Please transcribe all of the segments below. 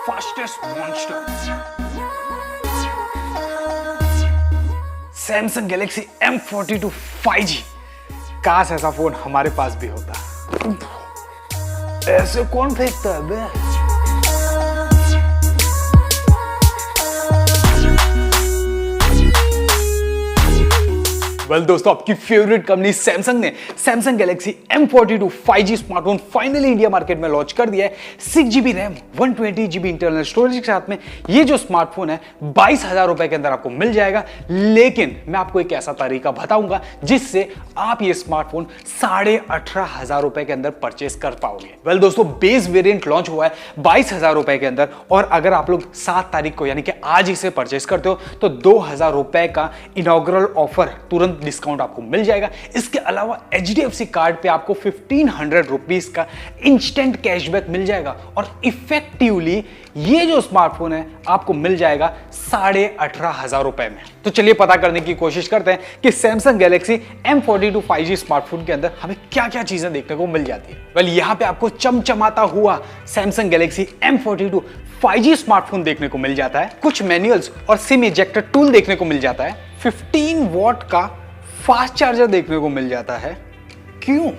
Fastest monster Samsung Galaxy M42 5G। काश ऐसा phone हमारे पास भी होता। ऐसे कौन फेंकता है बे? दोस्तों, आपकी फेवरेट कंपनी सैमसंग ने Samsung Galaxy M42 5G smartphone finally India market में लॉन्च कर दिया है। 6GB RAM 120GB internal storage के साथ में ये जो स्मार्टफोन है 22,000 रुपए के अंदर आपको मिल जाएगा। लेकिन मैं आपको एक ऐसा तरीका बताऊंगा जिससे आप ये स्मार्टफोन 18,500 रुपए के अंदर परचेस कर पाओगे। दोस्तों, बेस वेरिएंट लॉन्च हुआ है 22,000 रुपए के अंदर, और अगर आप लोग 7 तारीख को यानी कि आज इसे परचेस करते हो तो 2,000 रुपए का इनॉग्रल ऑफर तुरंत डिस्काउंट आपको मिल जाएगा। इसके अलावा HDFC कार्ड पे आपको 1500 रुपीज का इंस्टेंट कैशबैक मिल जाएगा, और इफेक्टिवली ये जो स्मार्टफोन है आपको मिल जाएगा 18,500 रुपए में। तो चलिए पता करने की कोशिश करते हैं कि Samsung Galaxy M42 5G smartphone के अंदर हमें क्या क्या चीजें देखने को मिल जाती है। यहाँ पे आपको चमचमाता हुआ Samsung Galaxy M42 5G smartphone देखने को मिल जाता है। कुछ मैनुअल्स और सिम इजेक्टर टूल देखने को मिल जाता है। 15 वॉट का फास्ट चार्जर देखने को मिल जाता है। क्यों?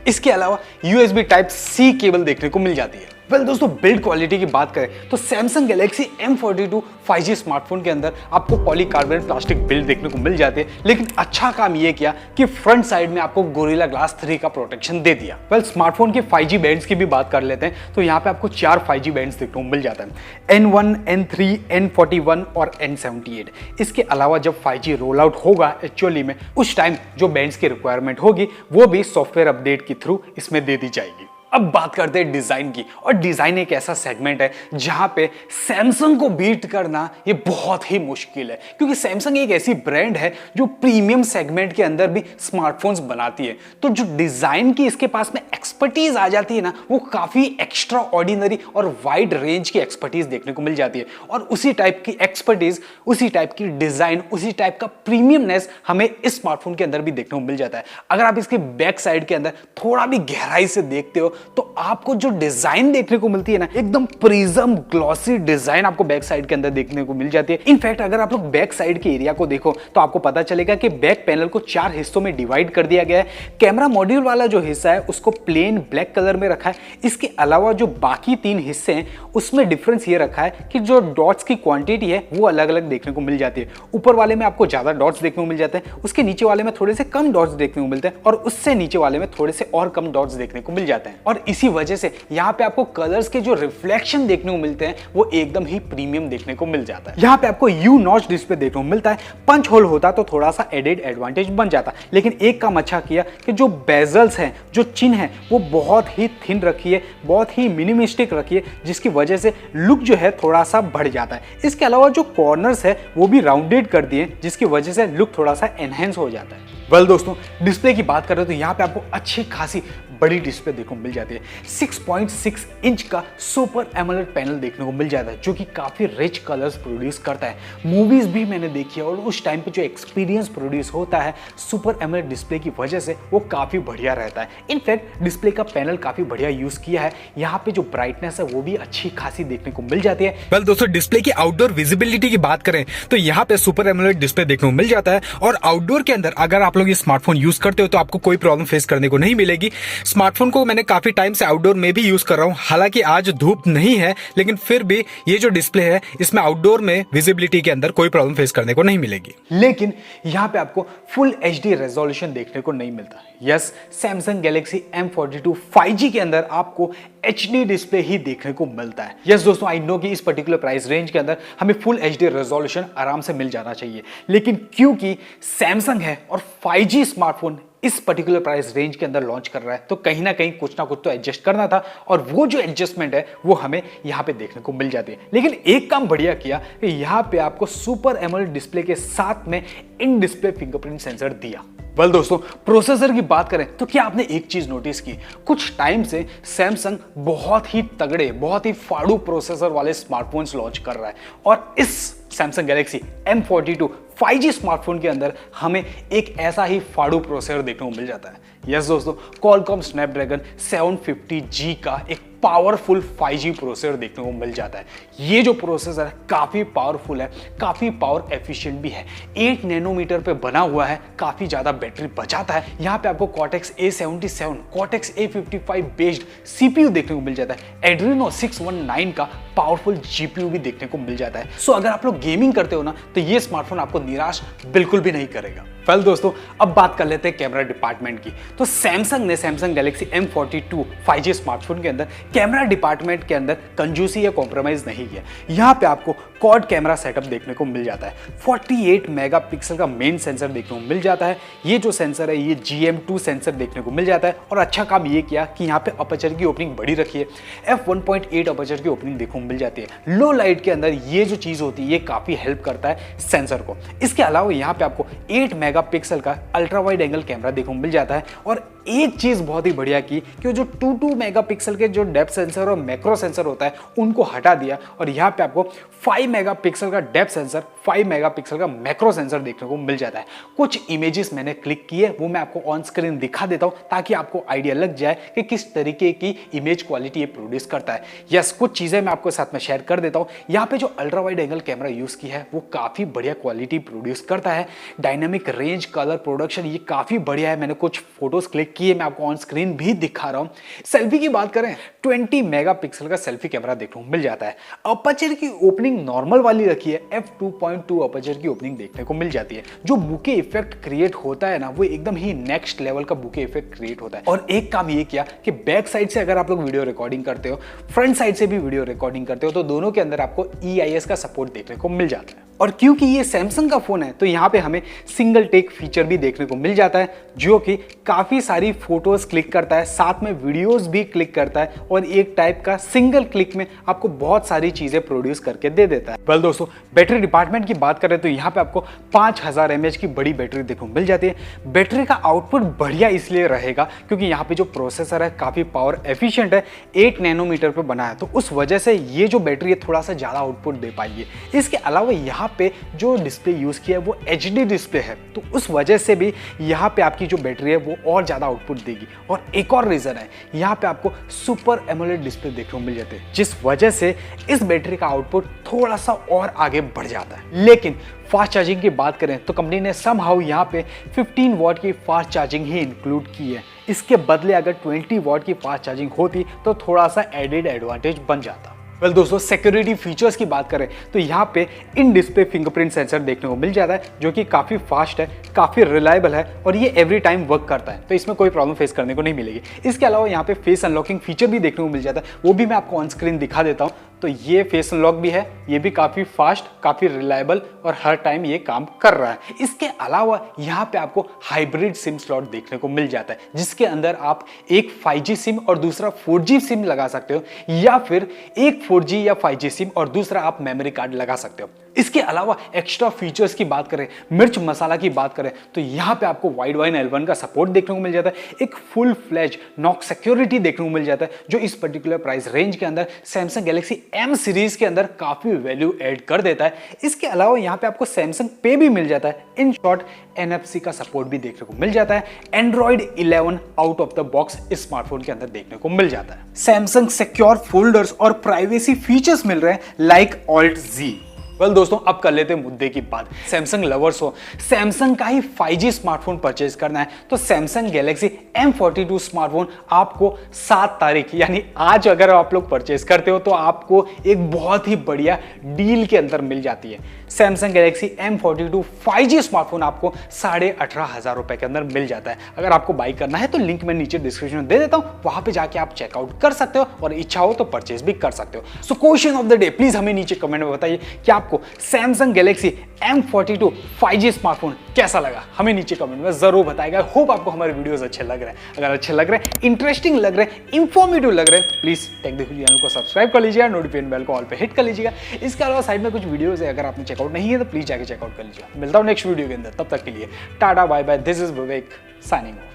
इसके अलावा USB Type-C केबल देखने को मिल जाती है। दोस्तों, बिल्ड क्वालिटी की बात करें तो Samsung Galaxy M42 5G smartphone के अंदर आपको पॉलीकार्बोनेट प्लास्टिक बिल्ड देखने को मिल जाती है। लेकिन अच्छा काम यह किया कि फ्रंट साइड में आपको गोरिल्ला ग्लास 3 का प्रोटेक्शन दे दिया। स्मार्टफोन के 5G बैंड्स की भी बात कर लेते हैं तो यहाँ पे आपको 4 5G बैंड्स देखने को मिल जाता है, N1, N3, N41 और N78। इसके अलावा जब 5G रोल आउट होगा एक्चुअली में, उस टाइम जो बैंड्स की रिक्वायरमेंट होगी वो भी सॉफ्टवेयर अपडेट के थ्रू इसमें दे दी जाएगी। अब बात करते हैं डिजाइन की, और डिजाइन एक ऐसा सेगमेंट है जहां पे सैमसंग को बीट करना ये बहुत ही मुश्किल है, क्योंकि सैमसंग एक ऐसी ब्रांड है जो प्रीमियम सेगमेंट के अंदर भी स्मार्टफोन्स बनाती है। तो जो डिजाइन की इसके पास में एक्सपर्टीज आ जाती है ना, वो काफी एक्स्ट्रा ऑर्डिनरी और वाइड रेंज की एक्सपर्टीज देखने को मिल जाती है। और उसी टाइप की एक्सपर्टीज, उसी टाइप की डिजाइन, उसी टाइप का प्रीमियमनेस हमें इस स्मार्टफोन के अंदर भी देखने को मिल जाता है। अगर आप इसके बैक साइड के अंदर थोड़ा भी गहराई से देखते हो तो आपको जो डिजाइन देखने को मिलती है ना, एकदम प्रिज्म ग्लॉसी डिजाइन आपको बैक साइड के अंदर देखने को मिल जाती है। इनफैक्ट अगर आप लोग बैक साइड के एरिया को देखो तो आपको पता चलेगा कि बैक पैनल को 4 हिस्सों में डिवाइड कर दिया गया है। कैमरा मॉड्यूल वाला जो हिस्सा है उसको प्लेन ब्लैक कलर में रखा है। इसके अलावा जो बाकी 3 हिस्से हैं उसमें डिफरेंस ये रखा है कि जो डॉट्स की क्वांटिटी है वो अलग अलग देखने को मिल जाती है। ऊपर वाले में आपको ज्यादा डॉट्स देखने को मिल जाते हैं, उसके नीचे वाले में थोड़े से कम डॉट्स देखने को मिलते हैं, और उससे नीचे वाले में थोड़े से और कम डॉट्स देखने को मिल जाते हैं। और इसी वजह से यहाँ पे आपको कलर्स के जो रिफ्लेक्शन देखने को मिलते हैं वो एकदम ही प्रीमियम देखने को मिल जाता है। यहाँ पे आपको U नॉच डिस्प्ले देखने को मिलता है। पंच होल होता तो थोड़ा सा एडेड एडवांटेज बन जाता, लेकिन एक काम अच्छा किया कि जो बेजल्स हैं, जो चिन्ह है, वो बहुत ही थिन रखी है, बहुत ही मिनिमलिस्टिक रखी है, जिसकी वजह से लुक जो है थोड़ा सा बढ़ जाता है। इसके अलावा जो कॉर्नर्स है वो भी राउंडेड कर दिए, जिसकी वजह से लुक थोड़ा सा एनहेंस हो जाता है। दोस्तों, डिस्प्ले की बात करें तो यहाँ पे आपको अच्छी खासी बड़ी डिस्प्ले देखने को मिल जाती है। 6.6 इंच का सुपर एमोलेड पैनल देखने को मिल जाता है, जो कि काफी रिच कलर्स प्रोड्यूस करता है। मूवीज भी मैंने देखी है और उस टाइम पे जो एक्सपीरियंस प्रोड्यूस होता है सुपर एमोलेड डिस्प्ले की वजह से वो काफी बढ़िया रहता है। इनफैक्ट डिस्प्ले का पैनल काफी बढ़िया यूज किया है। यहाँ पे जो ब्राइटनेस है वो भी अच्छी खासी देखने को मिल जाती है। दोस्तों, डिस्प्ले की आउटडोर विजिबिलिटी की बात करें तो यहाँ पे सुपर एमोलेड डिस्प्ले देखने को मिल जाता है, और आउटडोर के अंदर अगर आप लोग ये स्मार्टफोन यूज करते हो तो आपको कोई प्रॉब्लम फेस करने को नहीं मिलेगी। स्मार्टफोन को मैंने काफी टाइम से आउटडोर में भी यूज कर रहा हूं, हालांकि आज धूप नहीं है, लेकिन फिर भी ये जो डिस्प्ले है इसमें आउटडोर में विजिबिलिटी के अंदर कोई प्रॉब्लम फेस करने को नहीं मिलेगी। लेकिन यहाँ पे आपको फुल HD रेजोल्यूशन देखने को नहीं मिलता। Yes, Samsung Galaxy M42 5G के अंदर आपको HD डिस्प्ले ही देखने को मिलता है। यस दोस्तों, आई नो कि इस पर्टिकुलर प्राइस रेंज के अंदर हमें फुल HD रेजोल्यूशन आराम से मिल जाना चाहिए, लेकिन क्योंकि सैमसंग है और 5G स्मार्टफोन इस पर्टिकुलर प्राइस रेंज के अंदर लॉन्च कर रहा है, तो कहीं ना कहीं कुछ ना कुछ तो एडजस्ट करना था, और वो जो एडजस्टमेंट है वो हमें यहाँ पे देखने को मिल जाती है। लेकिन एक काम बढ़िया किया कि यहाँ पे आपको सुपर एमोलेड डिस्प्ले के साथ में इन डिस्प्ले फिंगरप्रिंट सेंसर दिया। दोस्तों, प्रोसेसर की बात करें तो क्या आपने एक चीज नोटिस की, कुछ टाइम से सैमसंग बहुत ही तगड़े, बहुत ही फाड़ू प्रोसेसर वाले स्मार्टफोन्स लॉन्च कर रहा है, और इस Samsung Galaxy M42 5G smartphone के अंदर हमें एक ऐसा ही फाड़ू प्रोसेसर देखने को मिल जाता है। यस दोस्तों, Qualcomm Snapdragon 750G का एक पावरफुल 5G प्रोसेसर देखने को मिल जाता है। ये जो प्रोसेसर है काफी पावरफुल है, काफी पावर एफिशिएंट भी है। 8 नैनोमीटर पे बना हुआ है, काफी ज्यादा बैटरी बचाता है। यहाँ पे आपको Cortex A77, Cortex A55 based CPU देखने को मिल जाता है। Adreno 619 का पावरफुल GPU भी देखने को मिल जाता है। सो अगर आप लोग गेमिंग करते हो ना तो ये स्मार्टफोन आपको निराश बिल्कुल भी नहीं करेगा। वेल दोस्तों, अब बात कर लेते हैं कैमरा डिपार्टमेंट की। तो सैमसंग ने Samsung Galaxy M42 5G smartphone के अंदर कैमरा डिपार्टमेंट के अंदर कंजूसी या कॉम्प्रोमाइज नहीं किया। यहाँ पे आपको क्वाड कैमरा सेटअप देखने को मिल जाता है। 48 मेगापिक्सल का मेन सेंसर देखने को मिल जाता है। ये जो सेंसर है ये GM2 सेंसर देखने को मिल जाता है। और अच्छा काम ये किया कि यहाँ पे अपर्चर की ओपनिंग बड़ी रखी है। f1.8 अपर्चर की ओपनिंग देखने को मिल जाती है। लो लाइट के अंदर ये जो चीज होती है ये काफी हेल्प करता है सेंसर को। इसके अलावा यहाँ पे आपको 8 मेगापिक्सल का अल्ट्रा वाइड एंगल कैमरा देखने को मिल जाता है। और एक चीज बहुत ही बढ़िया की कि जो 2 मेगापिक्सल के जो डेप्थ सेंसर और मैक्रो सेंसर होता है उनको हटा दिया और यहाँ पे आपको 5 मेगापिक्सल का डेप्थ सेंसर, 5 मेगापिक्सल का मैक्रो सेंसर देखने को मिल जाता है। कुछ इमेजेस मैंने क्लिक किए, वो मैं आपको ऑन स्क्रीन दिखा देता हूं ताकि आपको आइडिया लग जाए कि किस तरीके की इमेज क्वालिटी ये प्रोड्यूस करता है। यस, कुछ चीजें मैं आपको साथ में शेयर कर देता हूं। यहाँ पे जो ultra wide angle camera use की है वो काफी बढ़िया क्वालिटी प्रोड्यूस करता है। डायनामिक रेंज, कलर प्रोडक्शन ये काफी बढ़िया है। मैंने कुछ फोटोज क्लिक किए, मैं आपको ऑन स्क्रीन भी दिखा रहा हूं। सेल्फी की बात करें, 20 मेगापिक्सल का सेल्फी कैमरा देखने को मिल जाता है। अपर्चर की ओपनिंग नॉर्मल वाली रखी है, f2.2 अपर्चर की ओपनिंग देखने को मिल जाती है। जो बुके इफेक्ट क्रिएट होता है ना वो एकदम ही नेक्स्ट लेवल का बुके इफेक्ट क्रिएट होता है। और एक काम ये किया कि बैक साइड से अगर आप लोग वीडियो रिकॉर्डिंग करते हो, फ्रंट साइड से भी वीडियो रिकॉर्डिंग करते हो तो दोनों के अंदर आपको EIS का सपोर्ट देखने को मिल जाता है। और क्योंकि ये सैमसंग का फोन है तो यहाँ पे हमें सिंगल टेक फीचर भी देखने को मिल जाता है जो कि काफी सारी फोटोज क्लिक करता है, साथ में वीडियोस भी क्लिक करता है और एक टाइप का सिंगल क्लिक में आपको बहुत सारी चीजें प्रोड्यूस करके दे देता है। वेल दोस्तों, बैटरी डिपार्टमेंट की बात करें तो यहाँ पे आपको 5000 mAh की बड़ी बैटरी देखने को मिल जाती है। बैटरी का आउटपुट बढ़िया इसलिए रहेगा क्योंकि यहाँ पे जो प्रोसेसर है काफी पावर एफिशिएंट है, 8 नैनोमीटर पे बना है तो उस वजह से ये जो बैटरी है थोड़ा सा ज्यादा आउटपुट दे पाएगी। इसके अलावा यहाँ पे जो डिस्प्ले यूज किया है वो HD डिस्प्ले है तो उस वजह से भी यहाँ पे आपकी जो बैटरी है वो और ज्यादा आउटपुट देगी। और एक और रीजन है, यहाँ पे आपको सुपर एमोलेड डिस्प्ले देखने को मिल जाते हैं जिस वजह से इस बैटरी का आउटपुट थोड़ा सा और आगे बढ़ जाता है। लेकिन फास्ट चार्जिंग की बात करें तो कंपनी ने समहाउ यहाँ पे 15 वॉट की फास्ट चार्जिंग ही इंक्लूड की है। इसके बदले अगर 20 वॉट की फास्ट चार्जिंग होती तो थोड़ा सा एडेड एडवांटेज बन जाता। वेल दोस्तों, सिक्योरिटी फीचर्स की बात करें तो यहाँ पे इन डिस्प्ले फिंगरप्रिंट सेंसर देखने को मिल जाता है जो कि काफी फास्ट है, काफी रिलायबल है और ये एवरी टाइम वर्क करता है तो इसमें कोई प्रॉब्लम फेस करने को नहीं मिलेगी। इसके अलावा यहाँ पे फेस अनलॉकिंग फीचर भी देखने को मिल जाता है, वो भी मैं आपको ऑन स्क्रीन दिखा देता हूँ। तो ये फेस अनलॉक भी है, ये भी काफी फास्ट, काफी रिलायबल और हर टाइम ये काम कर रहा है। इसके अलावा यहाँ पे आपको हाइब्रिड सिम स्लॉट देखने को मिल जाता है जिसके अंदर आप एक 5G सिम और दूसरा 4G सिम लगा सकते हो या फिर एक 4G या 5G सिम और दूसरा आप मेमोरी कार्ड लगा सकते हो। इसके अलावा एक्स्ट्रा फीचर्स की बात करें, मिर्च मसाला की बात करें तो यहाँ पे आपको वाइड वाइन L1 का सपोर्ट देखने को मिल जाता है। एक फुल फ्लैज नॉक सिक्योरिटी देखने को मिल जाता है जो इस पर्टिकुलर प्राइस रेंज के अंदर सैमसंग गैलेक्सी M सीरीज के अंदर काफी वैल्यू ऐड कर देता है। इसके अलावा यहाँ पे आपको सैमसंग पे भी मिल जाता है। इन शॉर्ट NFC का सपोर्ट भी देखने को मिल जाता है। Android 11 out of the box इस स्मार्टफोन के अंदर देखने को मिल जाता है। सैमसंग सिक्योर फोल्डर्स और प्राइवेसी फीचर्स मिल रहे हैं लाइक Alt-Z। वेल दोस्तों, अब कर लेते हैं मुद्दे की बात। सैमसंग लवर्स हो, सैमसंग का ही 5G स्मार्टफोन परचेज करना है तो सैमसंग गैलेक्सी M42 स्मार्टफोन आपको 7 तारीख यानी आज अगर आप लोग परचेज करते हो तो आपको एक बहुत ही बढ़िया डील के अंदर मिल जाती है। Samsung Galaxy M42 5G smartphone आपको 18,500 रुपए के अंदर मिल जाता है। अगर आपको बाई करना है तो लिंक मैं नीचे डिस्क्रिप्शन में दे देता हूं, वहां पे जाके आप चेकआउट कर सकते हो और इच्छा हो तो परचेज भी कर सकते हो। So question of the day, please हमें नीचे कमेंट में बताइए कि आपको Samsung Galaxy M42 5G smartphone कैसा लगा, हमें नीचे कमेंट में जरूर बताएगा। होप आपको हमारे वीडियोस अच्छे लग रहे हैं। अगर अच्छे लग रहे हैं, इंटरेस्टिंग लग रहे हैं, इंफॉर्मेटिव लग रहे हैं, प्लीज टेक देखोजी चैनल को सब्सक्राइब कर लीजिएगा, नोटिफिकेशन बेल को ऑल पे हिट कर लीजिएगा। इसके अलावा साइड में कुछ वीडियोस है, अगर आपने चेकआउट नहीं है तो प्लीज जाके चेकआउट कर लीजिएगा। मिलता हूं नेक्स्ट वीडियो के अंदर, तब तक के लिए tata bye bye. This is Vivek signing of.